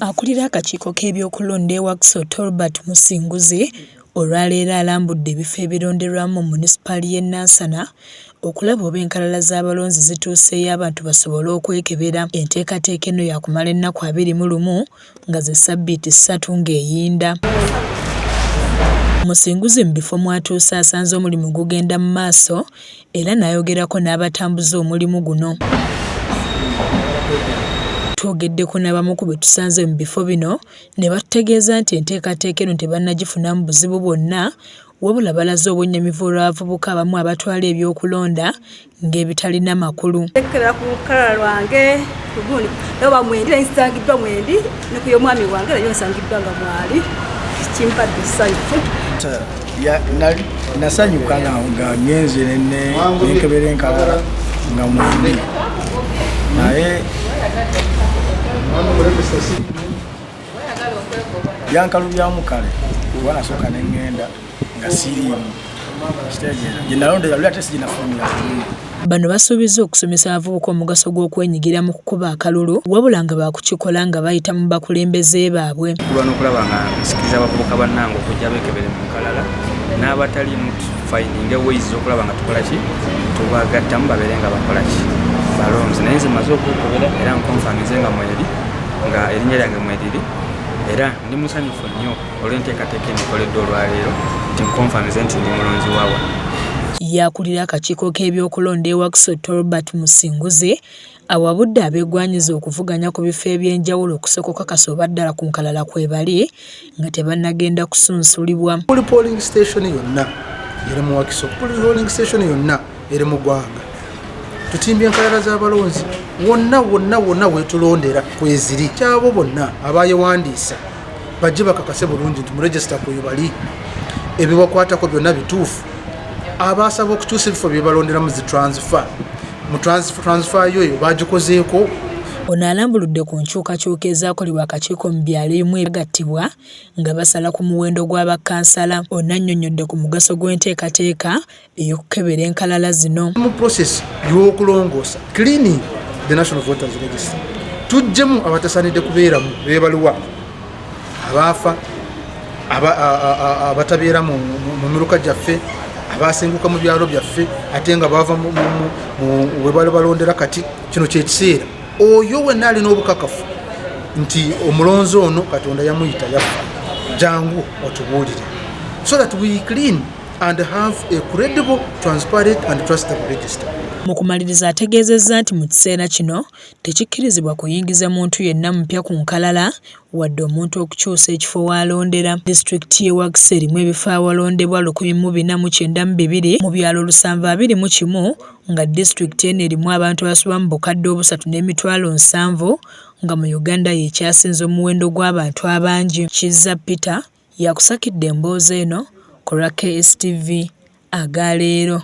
Akulira akakiiko k'ebyokulonda e Wakiso Tolbert Musinguzi olwaleero alambudde ebifo ebironderwamu mu munisipaali y'e Nansana okulaba oba enkalala z'abalonzi zituuseeyo abantu basobole okwekebera. Enteekateeka eno yaakumala ennaku 21 nga ze ssabbiiti 3 ng'eyinda. Musinguzi mu bifo mw'atuuse asanze omulimu gugenda mu maaso era n'ayogerako n'abatambuza omulimu guno. Twogeddeko n'abamu ku be tusanze mu bifo bino ne batutegeeza nti enteekateeka eno tebannagifunamu buzibu bwonna wabula balaze obwennyamivu olw'abavubuka abamu abatwala ebyokulonda ng'ebitalina makulu. Ekkera ku lukalala lwange lugundi oba mwendi nsangiddwa mwendi ne ku y'omwami wange nayo nsangiddwa nga mwali kimpadde essanyu. Nasanyuka nga ngenze nenkebera enkalala nga mwendi naye byankalubyamu kale kuba nasooka neŋŋenda nga siriimu kitegeera gye nalondera luli ate siginafulumira bulungi. Bano basuubizza okusomesa abavubuka omugaso gw'okwenyigira mu kukuba akalulu wabula nga baakukikola nga bayita mu bakulembeze baabwe. Kulwana okulaba nga nsikiriza abavubuka bannange okujja beekebere mu nkalala n'abataliimu tufayininge ways z'okulaba nga tukola ki tubagattamu babeere nga bakola ki balonzi. Naye nze maze okwekebera era nkonfamize nga mweri nga erinnya lyange mweriri era ndi musanyufu nnyo olw'enteekateeka emikoleddwa olwaleero nti nkonfamize nti ndi mulonzi waawa. Yakulira akakiiko k'ebyokulonda e Wakiso Tolbert Musinguzi awabudde abeegwanyiza okuvuganya ku bifo eby'enjawulo okusooka okukakasa oba ddala ku nkalala kwe bali nga tebannagenda kusunsulibwa. Buli polling station yonna eri mu Wakiso, buli polling station yonna eri mu ggwanga. Tutimbye enkalala z'abalonzi wonna wetulondera kweziri kyabo bonna abayewandiisa bajje bakakase bulungi nti mu register kwe bali ebibakwatako byonna bituufu. Abasaba okukyusa ebifo bye balondera mu zitransfer mu transfer yoyo bagikozeeko. Ono alambuludde ku nkyukakyuka ezaakolebwa akakiiko mu byalo ebimu ebagattibwa nga basala ku muwendo gw'abakansala. Ono annyonnyodde ku mugaso gw'enteekateeka ey'okukebera enkalala zino. Mu process y'okulongoosa cleaning the National Voters Register tujjemu abatasaanidde kubeeramu beebaluwa abaafa abatabeera mu miruka gyaffe abasenguka mu byalo byaffe ate nga bava we bali balondera. Kati kino kyekiseera oyo wenna alina obukakafu nti omulonzi ono Katonda yamuyita yafa jangu otubuulire so that we clean and have a credible, transparent and trustable register. Mu kumaliriza ategeezezza nti mu kiseera kino tekikkirizibwa kuyingiza muntu yenna mupya ku nkalala wadde omuntu okukyusa ekifo w'alondera. Disitulikiti y'e Wakiso erimu ebifo awalondebwa 1492 mu byalo 721 nga disitulikiti eno erimu abantu abasoba mu bukadde 3,700 nga mu Uganda y'ekyasinze omuwendo gw'abantu abangi. Kizza Peter yakusakidde emboozi eno ku lwa KSTV agaleero.